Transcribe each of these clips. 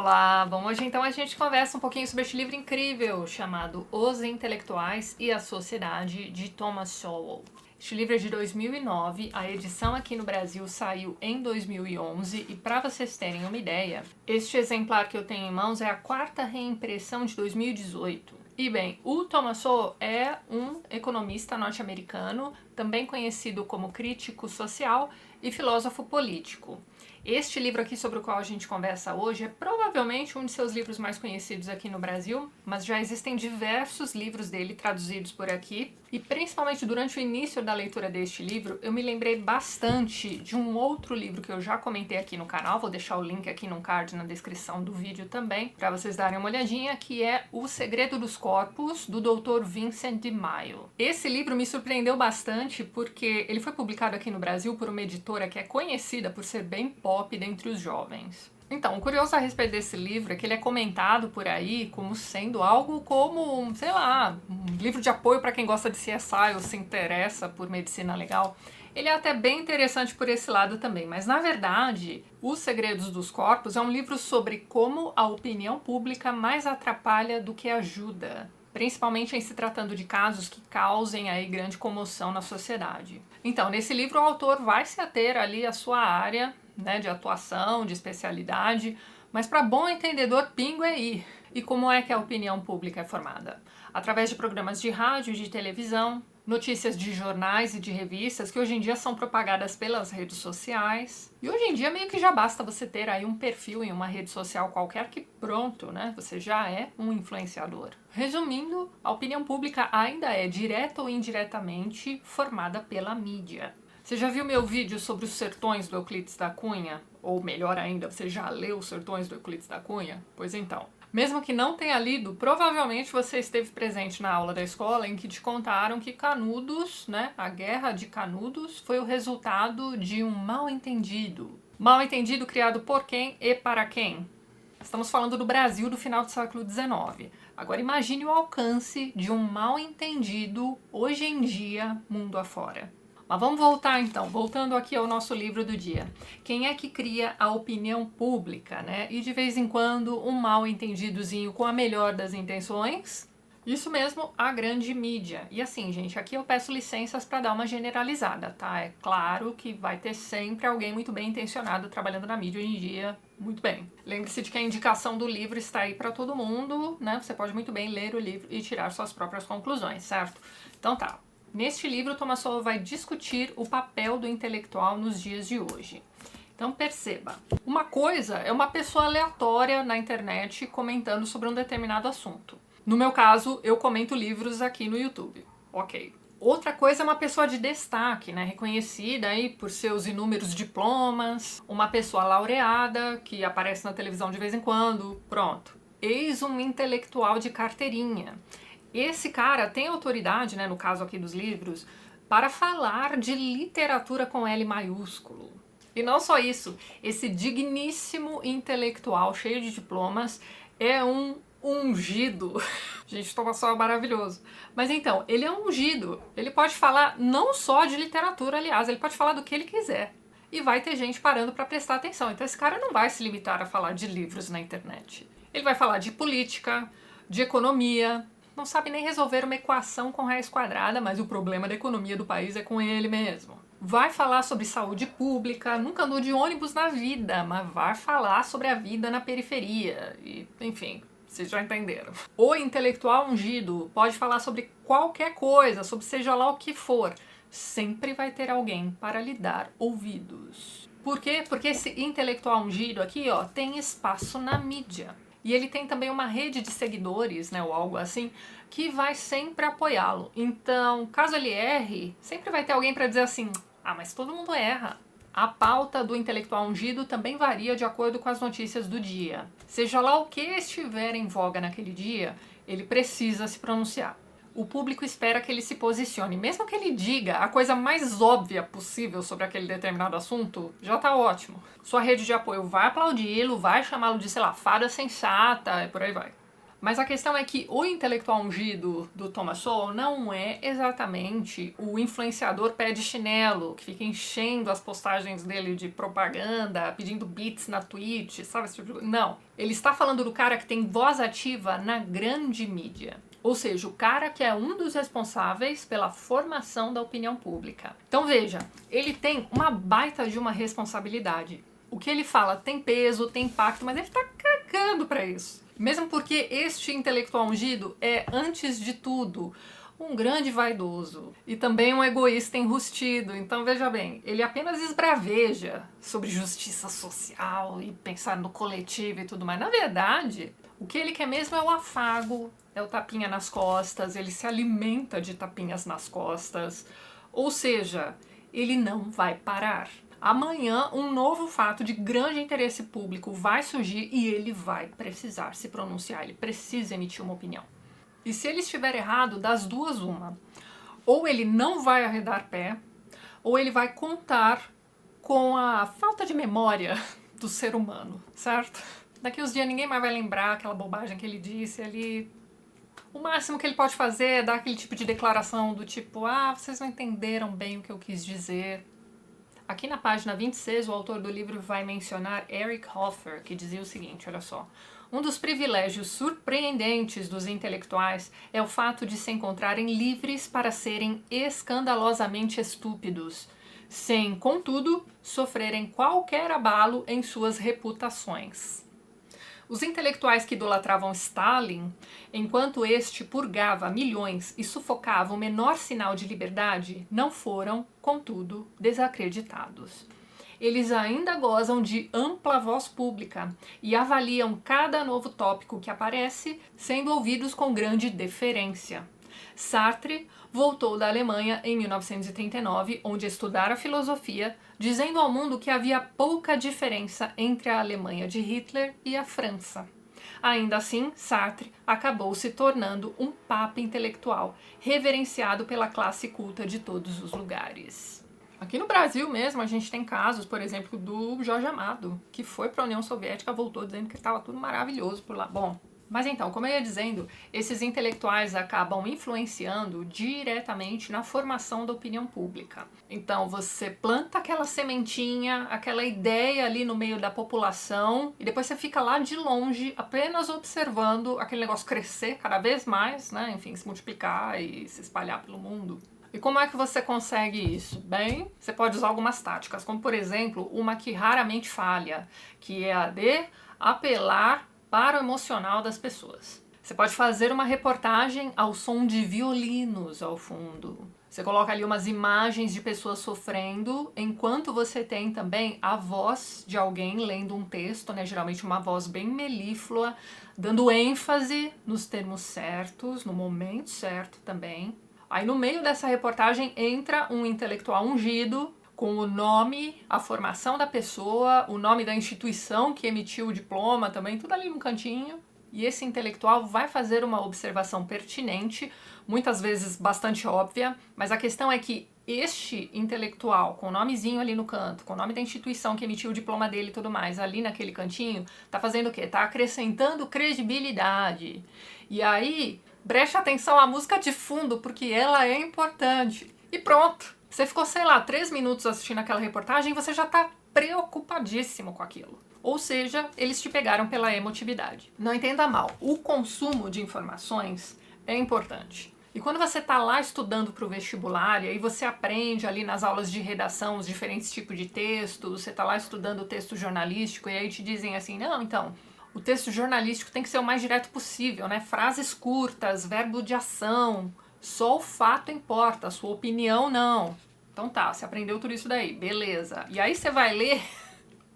Olá, bom, hoje então a gente conversa um pouquinho sobre este livro incrível chamado Os Intelectuais e a Sociedade, de Thomas Sowell. Este livro é de 2009, a edição aqui no Brasil saiu em 2011 e para vocês terem uma ideia, este exemplar que eu tenho em mãos é a quarta reimpressão de 2018. E bem, o Thomas Sowell é um economista norte-americano, também conhecido como crítico social e filósofo político. Este livro aqui sobre o qual a gente conversa hoje é provavelmente um de seus livros mais conhecidos aqui no Brasil, mas já existem diversos livros dele traduzidos por aqui, e principalmente durante o início da leitura deste livro, eu me lembrei bastante de um outro livro que eu já comentei aqui no canal, vou deixar o link aqui no card na descrição do vídeo também, para vocês darem uma olhadinha, que é O Segredo dos Corpos, do Dr. Vincent de Maio. Esse livro me surpreendeu bastante porque ele foi publicado aqui no Brasil por uma editora que é conhecida por ser bem pop dentre os jovens. Então, o curioso a respeito desse livro é que ele é comentado por aí como sendo algo como, sei lá, um livro de apoio para quem gosta de CSI ou se interessa por medicina legal. Ele é até bem interessante por esse lado também, mas na verdade, Os Segredos dos Corpos é um livro sobre como a opinião pública mais atrapalha do que ajuda, principalmente em se tratando de casos que causem aí grande comoção na sociedade. Então, nesse livro o autor vai se ater ali à sua área, né, de atuação, de especialidade, mas para bom entendedor, pingo é ir. E como é que a opinião pública é formada? Através de programas de rádio e de televisão, notícias de jornais e de revistas que hoje em dia são propagadas pelas redes sociais. E hoje em dia meio que já basta você ter aí um perfil em uma rede social qualquer que pronto, né? Você já é um influenciador. Resumindo, a opinião pública ainda é, direta ou indiretamente, formada pela mídia. Você já viu meu vídeo sobre os sertões do Euclides da Cunha? Ou melhor ainda, você já leu os sertões do Euclides da Cunha? Pois então. Mesmo que não tenha lido, provavelmente você esteve presente na aula da escola em que te contaram que Canudos, né, a Guerra de Canudos, foi o resultado de um mal-entendido. Mal-entendido criado por quem e para quem? Estamos falando do Brasil do final do século XIX. Agora imagine o alcance de um mal-entendido hoje em dia, mundo afora. Mas vamos voltar então, voltando aqui ao nosso livro do dia. Quem é que cria a opinião pública, né? E de vez em quando um mal entendidozinho com a melhor das intenções? Isso mesmo, a grande mídia. E assim, gente, aqui eu peço licenças para dar uma generalizada, tá? É claro que vai ter sempre alguém muito bem intencionado trabalhando na mídia hoje em dia, muito bem. Lembre-se de que a indicação do livro está aí para todo mundo, né? Você pode muito bem ler o livro e tirar suas próprias conclusões, certo? Então tá. Neste livro, Thomas Sowell vai discutir o papel do intelectual nos dias de hoje. Então perceba, uma coisa é uma pessoa aleatória na internet comentando sobre um determinado assunto. No meu caso, eu comento livros aqui no YouTube. Ok. Outra coisa é uma pessoa de destaque, né, reconhecida aí por seus inúmeros diplomas, uma pessoa laureada que aparece na televisão de vez em quando, pronto. Eis um intelectual de carteirinha. Esse cara tem autoridade, né, no caso aqui dos livros, para falar de literatura com L maiúsculo. E não só isso, esse digníssimo intelectual cheio de diplomas é um ungido. Gente, Thomas Sowell é maravilhoso. Mas então, ele é ungido. Ele pode falar não só de literatura, aliás, ele pode falar do que ele quiser. E vai ter gente parando para prestar atenção. Então esse cara não vai se limitar a falar de livros na internet. Ele vai falar de política, de economia, não sabe nem resolver uma equação com raiz quadrada, mas o problema da economia do país é com ele mesmo. Vai falar sobre saúde pública, nunca andou de ônibus na vida, mas vai falar sobre a vida na periferia. E, enfim, vocês já entenderam. O intelectual ungido pode falar sobre qualquer coisa, sobre seja lá o que for. Sempre vai ter alguém para lhe dar ouvidos. Por quê? Porque esse intelectual ungido aqui, ó, tem espaço na mídia. E ele tem também uma rede de seguidores, né, ou algo assim, que vai sempre apoiá-lo. Então, caso ele erre, sempre vai ter alguém para dizer assim, ah, mas todo mundo erra. A pauta do intelectual ungido também varia de acordo com as notícias do dia. Seja lá o que estiver em voga naquele dia, ele precisa se pronunciar. O público espera que ele se posicione. Mesmo que ele diga a coisa mais óbvia possível sobre aquele determinado assunto, já tá ótimo. Sua rede de apoio vai aplaudi-lo, vai chamá-lo de, sei lá, fada sensata e por aí vai. Mas a questão é que o intelectual ungido do Thomas Sowell não é exatamente o influenciador pé de chinelo, que fica enchendo as postagens dele de propaganda, pedindo bits na Twitch, sabe? Esse tipo de coisa. Não. Ele está falando do cara que tem voz ativa na grande mídia. Ou seja, o cara que é um dos responsáveis pela formação da opinião pública. Então veja, ele tem uma baita de uma responsabilidade. O que ele fala tem peso, tem impacto, mas ele tá cagando pra isso. Mesmo porque este intelectual ungido é, antes de tudo, um grande vaidoso e também um egoísta enrustido. Então veja bem, ele apenas esbraveja sobre justiça social e pensar no coletivo e tudo mais. Na verdade, o que ele quer mesmo é o afago, é o tapinha nas costas, ele se alimenta de tapinhas nas costas. Ou seja, ele não vai parar. Amanhã, um novo fato de grande interesse público vai surgir e ele vai precisar se pronunciar, ele precisa emitir uma opinião. E se ele estiver errado, das duas, uma. Ou ele não vai arredar pé, ou ele vai contar com a falta de memória do ser humano, certo? Daqui uns dias ninguém mais vai lembrar aquela bobagem que ele disse ali. O máximo que ele pode fazer é dar aquele tipo de declaração do tipo, vocês não entenderam bem o que eu quis dizer. Aqui na página 26, o autor do livro vai mencionar Eric Hoffer, que dizia o seguinte, olha só. Um dos privilégios surpreendentes dos intelectuais é o fato de se encontrarem livres para serem escandalosamente estúpidos, sem, contudo, sofrerem qualquer abalo em suas reputações. Os intelectuais que idolatravam Stalin, enquanto este purgava milhões e sufocava o menor sinal de liberdade, não foram, contudo, desacreditados. Eles ainda gozam de ampla voz pública e avaliam cada novo tópico que aparece, sendo ouvidos com grande deferência. Sartre voltou da Alemanha em 1939, onde estudara filosofia, dizendo ao mundo que havia pouca diferença entre a Alemanha de Hitler e a França. Ainda assim, Sartre acabou se tornando um papa intelectual, reverenciado pela classe culta de todos os lugares. Aqui no Brasil mesmo, a gente tem casos, por exemplo, do Jorge Amado, que foi para a União Soviética, voltou dizendo que estava tudo maravilhoso por lá. Bom, mas então, como eu ia dizendo, esses intelectuais acabam influenciando diretamente na formação da opinião pública. Então, você planta aquela sementinha, aquela ideia ali no meio da população, e depois você fica lá de longe, apenas observando aquele negócio crescer cada vez mais, né? Enfim, se multiplicar e se espalhar pelo mundo. E como é que você consegue isso? Bem, você pode usar algumas táticas, como por exemplo, uma que raramente falha, que é a de apelar para o emocional das pessoas. Você pode fazer uma reportagem ao som de violinos ao fundo. Você coloca ali umas imagens de pessoas sofrendo, enquanto você tem também a voz de alguém lendo um texto, né? Geralmente uma voz bem melíflua, dando ênfase nos termos certos, no momento certo também. Aí no meio dessa reportagem entra um intelectual ungido, com o nome, a formação da pessoa, o nome da instituição que emitiu o diploma também, tudo ali no cantinho. E esse intelectual vai fazer uma observação pertinente, muitas vezes bastante óbvia, mas a questão é que este intelectual, com o nomezinho ali no canto, com o nome da instituição que emitiu o diploma dele e tudo mais, ali naquele cantinho, tá fazendo o quê? Tá acrescentando credibilidade. E aí, preste atenção à música de fundo, porque ela é importante. E pronto! Você ficou, sei lá, 3 minutos assistindo aquela reportagem e você já tá preocupadíssimo com aquilo. Ou seja, eles te pegaram pela emotividade. Não entenda mal, o consumo de informações é importante. E quando você tá lá estudando para o vestibular, e aí você aprende ali nas aulas de redação os diferentes tipos de textos, você tá lá estudando o texto jornalístico, e aí te dizem assim, não, então, o texto jornalístico tem que ser o mais direto possível, né? Frases curtas, verbo de ação. Só o fato importa, a sua opinião não. Então tá, você aprendeu tudo isso daí, beleza. E aí você vai ler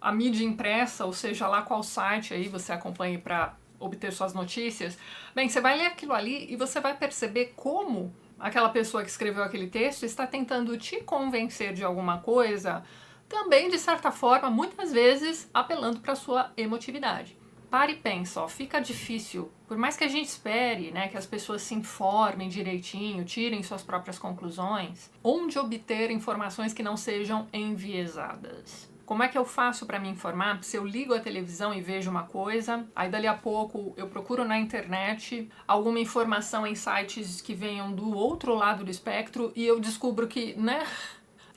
a mídia impressa, ou seja lá qual site aí você acompanhe para obter suas notícias. Bem, você vai ler aquilo ali e você vai perceber como aquela pessoa que escreveu aquele texto está tentando te convencer de alguma coisa, também de certa forma, muitas vezes apelando para sua emotividade. Para e pensa, ó, fica difícil, por mais que a gente espere, né, que as pessoas se informem direitinho, tirem suas próprias conclusões, onde obter informações que não sejam enviesadas. Como é que eu faço para me informar? Se eu ligo a televisão e vejo uma coisa, aí dali a pouco eu procuro na internet alguma informação em sites que venham do outro lado do espectro e eu descubro que, né,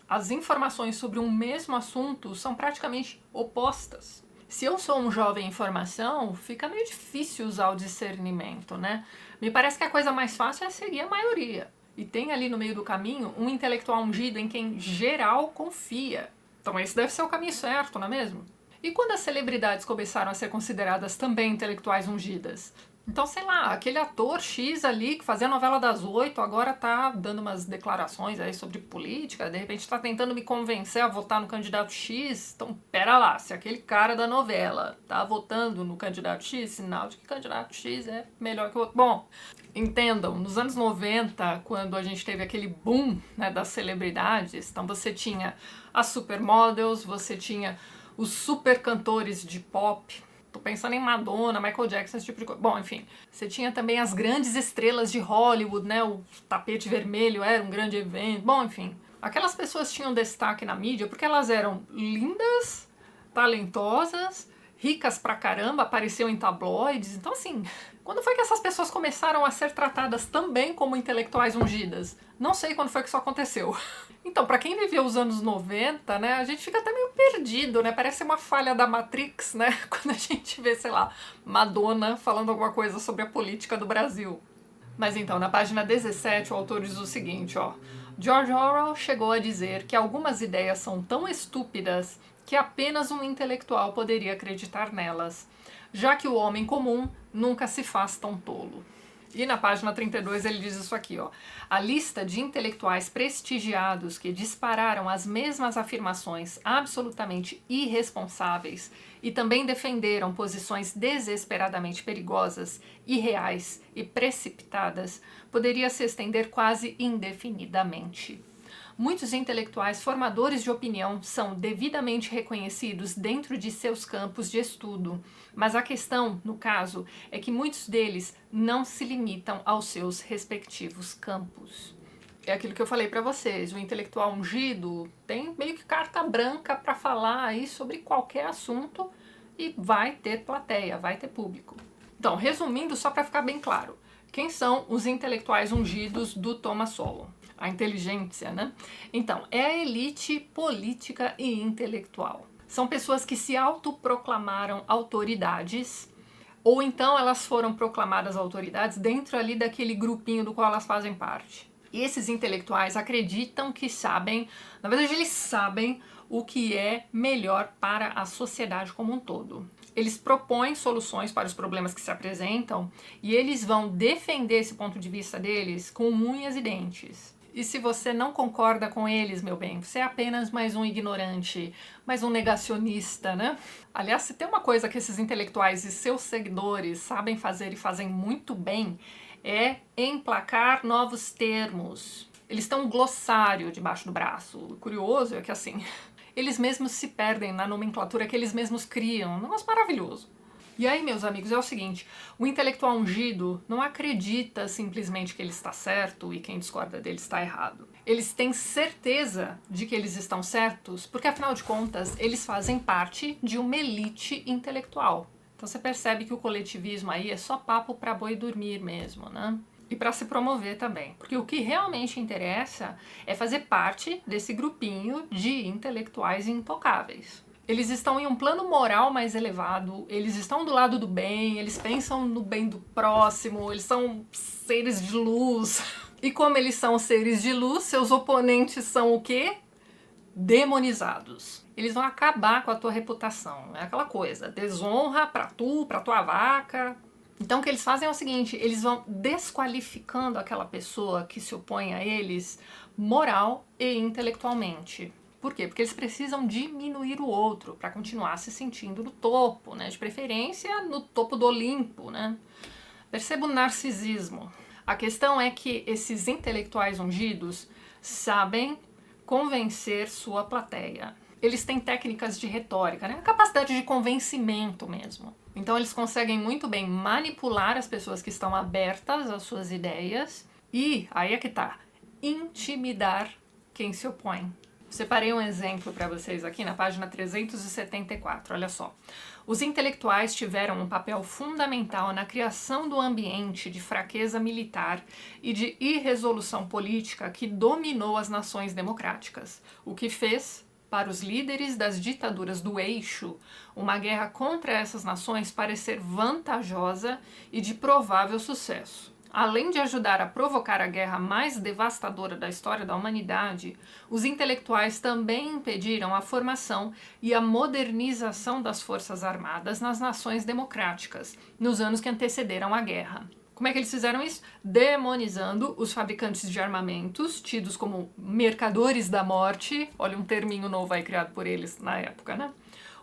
as informações sobre um mesmo assunto são praticamente opostas. Se eu sou um jovem em formação, fica meio difícil usar o discernimento, né? Me parece que a coisa mais fácil é seguir a maioria. E tem ali no meio do caminho um intelectual ungido em quem geral confia. Então esse deve ser o caminho certo, não é mesmo? E quando as celebridades começaram a ser consideradas também intelectuais ungidas? Então, sei lá, aquele ator X ali que fazia a novela das 8 agora tá dando umas declarações aí sobre política, de repente tá tentando me convencer a votar no candidato X. Então, pera lá, se aquele cara da novela tá votando no candidato X, sinal de que o candidato X é melhor que o outro. Bom, entendam, nos anos 90, quando a gente teve aquele boom, né, das celebridades, então você tinha as supermodels, você tinha os super cantores de pop. Tô pensando em Madonna, Michael Jackson, esse tipo de coisa. Bom, enfim. Você tinha também as grandes estrelas de Hollywood, né? O tapete vermelho era um grande evento. Bom, enfim. Aquelas pessoas tinham destaque na mídia porque elas eram lindas, talentosas, ricas pra caramba, apareciam em tabloides. Então, assim, quando foi que essas pessoas começaram a ser tratadas também como intelectuais ungidas? Não sei quando foi que isso aconteceu. Então, pra quem viveu os anos 90, né, a gente fica até meio perdido, né? Parece uma falha da Matrix, né? Quando a gente vê, sei lá, Madonna falando alguma coisa sobre a política do Brasil. Mas então, na página 17, o autor diz o seguinte, ó. George Orwell chegou a dizer que algumas ideias são tão estúpidas que apenas um intelectual poderia acreditar nelas, já que o homem comum nunca se faz tão tolo. E na página 32 ele diz isso aqui, ó. A lista de intelectuais prestigiados que dispararam as mesmas afirmações absolutamente irresponsáveis e também defenderam posições desesperadamente perigosas, irreais e precipitadas poderia se estender quase indefinidamente. Muitos intelectuais formadores de opinião são devidamente reconhecidos dentro de seus campos de estudo, mas a questão, no caso, é que muitos deles não se limitam aos seus respectivos campos. É aquilo que eu falei para vocês, o intelectual ungido tem meio que carta branca para falar aí sobre qualquer assunto e vai ter plateia, vai ter público. Então, resumindo, só para ficar bem claro, quem são os intelectuais ungidos do Thomas Sowell? A inteligência, né? Então, é a elite política e intelectual. São pessoas que se autoproclamaram autoridades, ou então elas foram proclamadas autoridades dentro ali daquele grupinho do qual elas fazem parte. E esses intelectuais acreditam que sabem, na verdade eles sabem o que é melhor para a sociedade como um todo. Eles propõem soluções para os problemas que se apresentam e eles vão defender esse ponto de vista deles com unhas e dentes. E se você não concorda com eles, meu bem, você é apenas mais um ignorante, mais um negacionista, né? Aliás, se tem uma coisa que esses intelectuais e seus seguidores sabem fazer e fazem muito bem, é emplacar novos termos. Eles têm um glossário debaixo do braço. O curioso é que, assim, eles mesmos se perdem na nomenclatura que eles mesmos criam. Um negócio maravilhoso. E aí, meus amigos, é o seguinte, o intelectual ungido não acredita simplesmente que ele está certo e quem discorda dele está errado. Eles têm certeza de que eles estão certos porque, afinal de contas, eles fazem parte de uma elite intelectual. Então você percebe que o coletivismo aí é só papo para boi dormir mesmo, né? E para se promover também. Porque o que realmente interessa é fazer parte desse grupinho de intelectuais intocáveis. Eles estão em um plano moral mais elevado, eles estão do lado do bem, eles pensam no bem do próximo, eles são seres de luz. E como eles são seres de luz, seus oponentes são o quê? Demonizados. Eles vão acabar com a tua reputação. É aquela coisa, desonra pra tu, pra tua vaca. Então o que eles fazem é o seguinte, eles vão desqualificando aquela pessoa que se opõe a eles moral e intelectualmente. Por quê? Porque eles precisam diminuir o outro para continuar se sentindo no topo, né? De preferência no topo do Olimpo, né? Perceba o narcisismo. A questão é que esses intelectuais ungidos sabem convencer sua plateia. Eles têm técnicas de retórica, né? A capacidade de convencimento mesmo. Então eles conseguem muito bem manipular as pessoas que estão abertas às suas ideias e, aí é que tá, intimidar quem se opõe. Separei um exemplo para vocês aqui na página 374, olha só. Os intelectuais tiveram um papel fundamental na criação do ambiente de fraqueza militar e de irresolução política que dominou as nações democráticas, o que fez, para os líderes das ditaduras do eixo, uma guerra contra essas nações parecer vantajosa e de provável sucesso. Além de ajudar a provocar a guerra mais devastadora da história da humanidade, os intelectuais também impediram a formação e a modernização das forças armadas nas nações democráticas, nos anos que antecederam a guerra. Como é que eles fizeram isso? Demonizando os fabricantes de armamentos, tidos como mercadores da morte, olha um terminho novo aí criado por eles na época, né?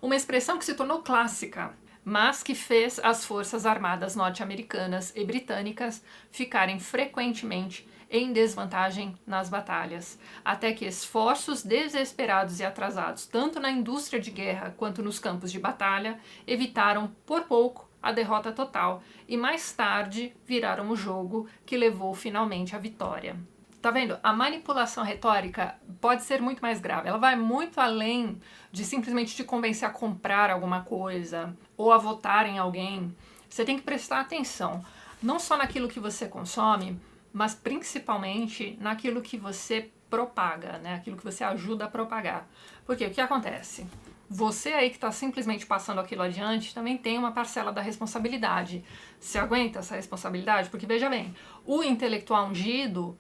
Uma expressão que se tornou clássica, mas que fez as forças armadas norte-americanas e britânicas ficarem frequentemente em desvantagem nas batalhas, até que esforços desesperados e atrasados, tanto na indústria de guerra quanto nos campos de batalha, evitaram, por pouco, a derrota total e mais tarde viraram o jogo que levou finalmente à vitória. Tá vendo? A manipulação retórica pode ser muito mais grave. Ela vai muito além de simplesmente te convencer a comprar alguma coisa ou a votar em alguém. Você tem que prestar atenção, não só naquilo que você consome, mas principalmente naquilo que você propaga, né? Aquilo que você ajuda a propagar. Porque o que acontece? Você aí que está simplesmente passando aquilo adiante também tem uma parcela da responsabilidade. Você aguenta essa responsabilidade? Porque veja bem, o intelectual ungido,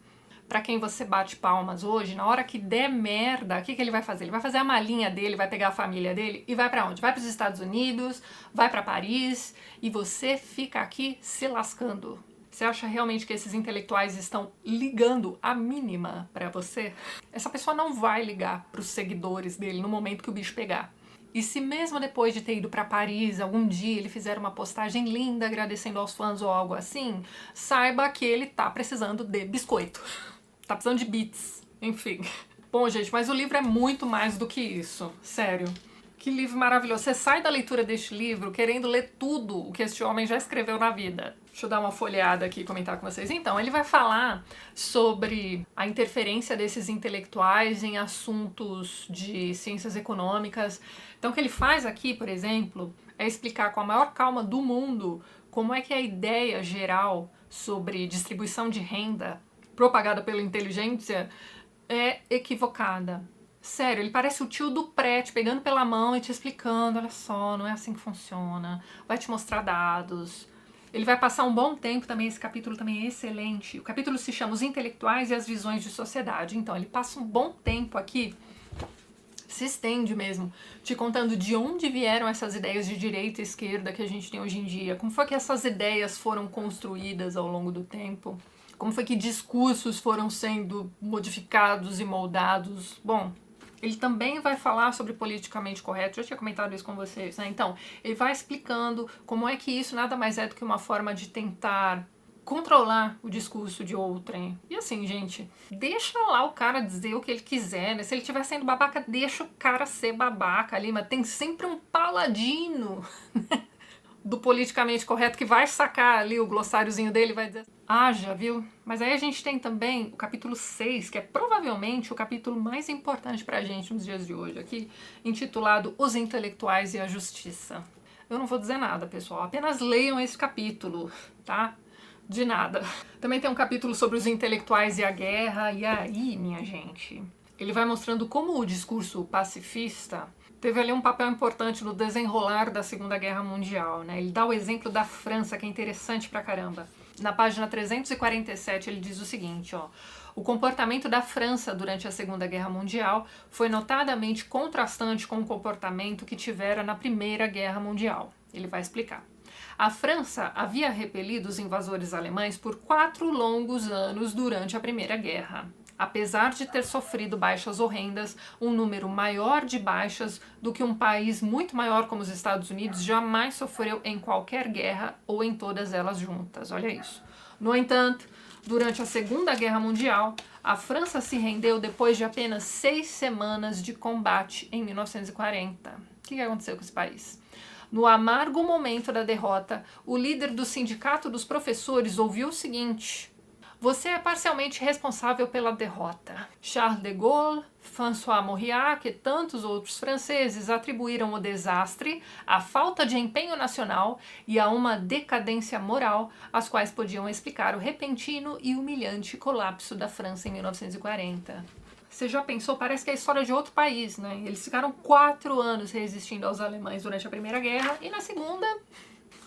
para quem você bate palmas hoje, na hora que der merda, o que ele vai fazer? Ele vai fazer a malinha dele, vai pegar a família dele e vai para onde? Vai para os Estados Unidos, vai para Paris e você fica aqui se lascando. Você acha realmente que esses intelectuais estão ligando a mínima para você? Essa pessoa não vai ligar para os seguidores dele no momento que o bicho pegar. E se mesmo depois de ter ido para Paris, algum dia ele fizer uma postagem linda agradecendo aos fãs ou algo assim, saiba que ele tá precisando de biscoito. Tá precisando de bits, enfim. Bom, gente, mas o livro é muito mais do que isso, sério. Que livro maravilhoso. Você sai da leitura deste livro querendo ler tudo o que este homem já escreveu na vida. Deixa eu dar uma folheada aqui e comentar com vocês. Então, ele vai falar sobre a interferência desses intelectuais em assuntos de ciências econômicas. Então, o que ele faz aqui, por exemplo, é explicar com a maior calma do mundo como é que a ideia geral sobre distribuição de renda propagada pela inteligência é equivocada. Sério, ele parece o tio do pré, te pegando pela mão e te explicando, olha só, não é assim que funciona, vai te mostrar dados. Ele vai passar um bom tempo também, esse capítulo também é excelente. O capítulo se chama Os Intelectuais e as Visões de Sociedade. Então, ele passa um bom tempo aqui, se estende mesmo, te contando de onde vieram essas ideias de direita e esquerda que a gente tem hoje em dia, como foi que essas ideias foram construídas ao longo do tempo. Como foi que discursos foram sendo modificados e moldados? Bom, ele também vai falar sobre politicamente correto, já tinha comentado isso com vocês, né? Então, ele vai explicando como é que isso nada mais é do que uma forma de tentar controlar o discurso de outrem. E assim, gente, deixa lá o cara dizer o que ele quiser, né? Se ele estiver sendo babaca, deixa o cara ser babaca ali, mas tem sempre um paladino do politicamente correto que vai sacar ali o glossáriozinho dele e vai dizer haja, viu? Mas aí a gente tem também o capítulo 6, que é provavelmente o capítulo mais importante pra gente nos dias de hoje aqui, intitulado Os Intelectuais e a Justiça. Eu não vou dizer nada, pessoal, apenas leiam esse capítulo, tá? De nada. Também tem um capítulo sobre os intelectuais e a guerra, e aí, minha gente, ele vai mostrando como o discurso pacifista teve ali um papel importante no desenrolar da Segunda Guerra Mundial, né? Ele dá o exemplo da França, que é interessante pra caramba. Na página 347 ele diz o seguinte, ó: o comportamento da França durante a Segunda Guerra Mundial foi notadamente contrastante com o comportamento que tivera na Primeira Guerra Mundial. Ele vai explicar. A França havia repelido os invasores alemães por 4 longos anos durante a Primeira Guerra. Apesar de ter sofrido baixas horrendas, um número maior de baixas do que um país muito maior como os Estados Unidos jamais sofreu em qualquer guerra ou em todas elas juntas. Olha isso. No entanto, durante a Segunda Guerra Mundial, a França se rendeu depois de apenas 6 semanas de combate em 1940. O que aconteceu com esse país? No amargo momento da derrota, o líder do Sindicato dos Professores ouviu o seguinte: Você é parcialmente responsável pela derrota. Charles de Gaulle, François Mauriac e tantos outros franceses atribuíram o desastre à falta de empenho nacional e a uma decadência moral, as quais podiam explicar o repentino e humilhante colapso da França em 1940. Você já pensou? Parece que é a história de outro país, né? Eles ficaram 4 anos resistindo aos alemães durante a Primeira Guerra e na Segunda...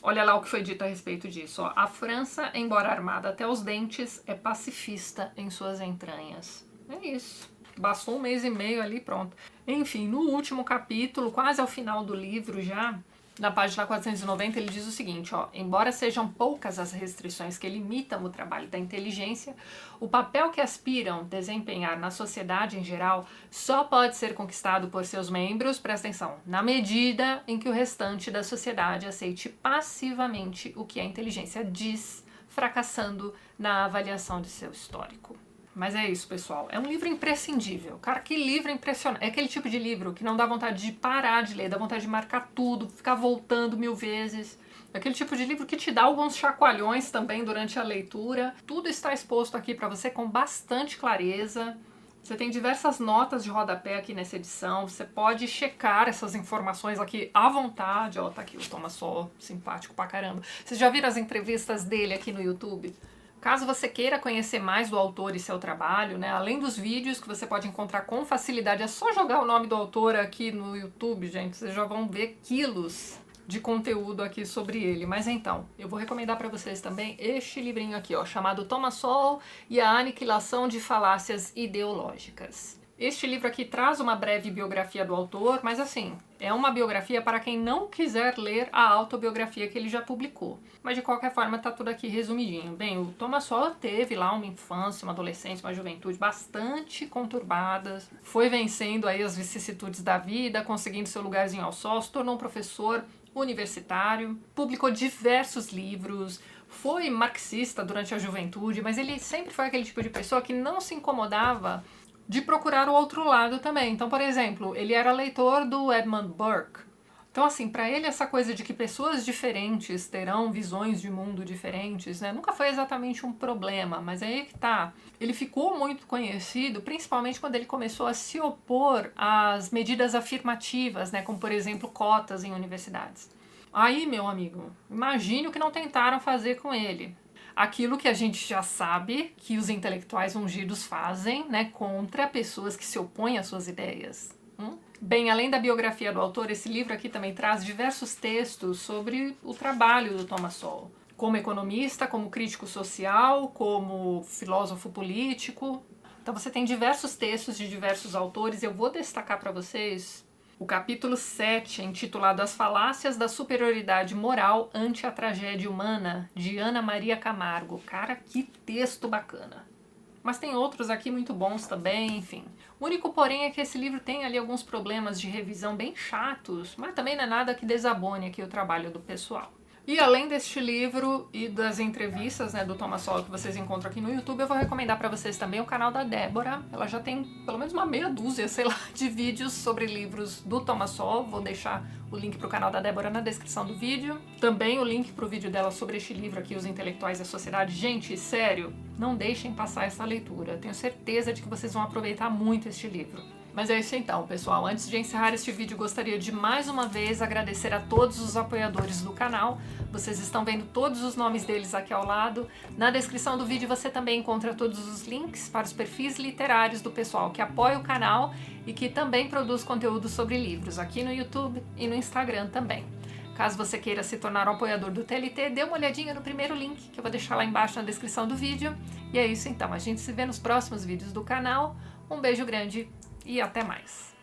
Olha lá o que foi dito a respeito disso. Ó. A França, embora armada até os dentes, é pacifista em suas entranhas. É isso. Bastou 1 mês e meio ali, pronto. Enfim, no último capítulo, quase ao final do livro já, na página 490, ele diz o seguinte, ó, embora sejam poucas as restrições que limitam o trabalho da inteligência, o papel que aspiram desempenhar na sociedade em geral só pode ser conquistado por seus membros, presta atenção, na medida em que o restante da sociedade aceite passivamente o que a inteligência diz, fracassando na avaliação de seu histórico. Mas é isso, pessoal. É um livro imprescindível. Cara, que livro impressionante. É aquele tipo de livro que não dá vontade de parar de ler, dá vontade de marcar tudo, ficar voltando 1000 vezes. É aquele tipo de livro que te dá alguns chacoalhões também durante a leitura. Tudo está exposto aqui para você com bastante clareza. Você tem diversas notas de rodapé aqui nessa edição. Você pode checar essas informações aqui à vontade. Ó, tá aqui o Thomas Sowell, simpático pra caramba. Vocês já viram as entrevistas dele aqui no YouTube? Caso você queira conhecer mais do autor e seu trabalho, né, além dos vídeos que você pode encontrar com facilidade, é só jogar o nome do autor aqui no YouTube, gente, vocês já vão ver quilos de conteúdo aqui sobre ele. Mas então, eu vou recomendar para vocês também este livrinho aqui, ó, chamado Thomas Sowell e a Aniquilação de Falácias Ideológicas. Este livro aqui traz uma breve biografia do autor, mas assim, é uma biografia para quem não quiser ler a autobiografia que ele já publicou. Mas de qualquer forma tá tudo aqui resumidinho. Bem, o Thomas Sowell teve lá uma infância, uma adolescência, uma juventude bastante conturbadas, foi vencendo aí as vicissitudes da vida, conseguindo seu lugarzinho ao sol, se tornou um professor universitário, publicou diversos livros, foi marxista durante a juventude, mas ele sempre foi aquele tipo de pessoa que não se incomodava de procurar o outro lado também. Então, por exemplo, ele era leitor do Edmund Burke. Então, assim, para ele essa coisa de que pessoas diferentes terão visões de mundo diferentes, né, nunca foi exatamente um problema, mas aí que tá. Ele ficou muito conhecido, principalmente quando ele começou a se opor às medidas afirmativas, né, como, por exemplo, cotas em universidades. Aí, meu amigo, imagine o que não tentaram fazer com ele. Aquilo que a gente já sabe que os intelectuais ungidos fazem, né, contra pessoas que se opõem às suas ideias. Bem, além da biografia do autor, esse livro aqui também traz diversos textos sobre o trabalho do Thomas Sowell, como economista, como crítico social, como filósofo político. Então você tem diversos textos de diversos autores. Eu vou destacar para vocês o capítulo 7, intitulado As Falácias da Superioridade Moral ante a Tragédia Humana, de Ana Maria Camargo. Cara, que texto bacana. Mas tem outros aqui muito bons também, enfim. O único porém é que esse livro tem ali alguns problemas de revisão bem chatos, mas também não é nada que desabone aqui o trabalho do pessoal. E além deste livro e das entrevistas, né, do Thomas Sowell que vocês encontram aqui no YouTube, eu vou recomendar para vocês também o canal da Débora. Ela já tem pelo menos uma meia dúzia, sei lá, de vídeos sobre livros do Thomas Sowell. Vou deixar o link para o canal da Débora na descrição do vídeo. Também o link para o vídeo dela sobre este livro aqui, Os Intelectuais e a Sociedade. Gente, sério, não deixem passar essa leitura. Tenho certeza de que vocês vão aproveitar muito este livro. Mas é isso então, pessoal. Antes de encerrar este vídeo, gostaria de mais uma vez agradecer a todos os apoiadores do canal. Vocês estão vendo todos os nomes deles aqui ao lado. Na descrição do vídeo você também encontra todos os links para os perfis literários do pessoal que apoia o canal e que também produz conteúdo sobre livros aqui no YouTube e no Instagram também. Caso você queira se tornar um apoiador do TLT, dê uma olhadinha no primeiro link que eu vou deixar lá embaixo na descrição do vídeo. E é isso então, a gente se vê nos próximos vídeos do canal. Um beijo grande e até mais!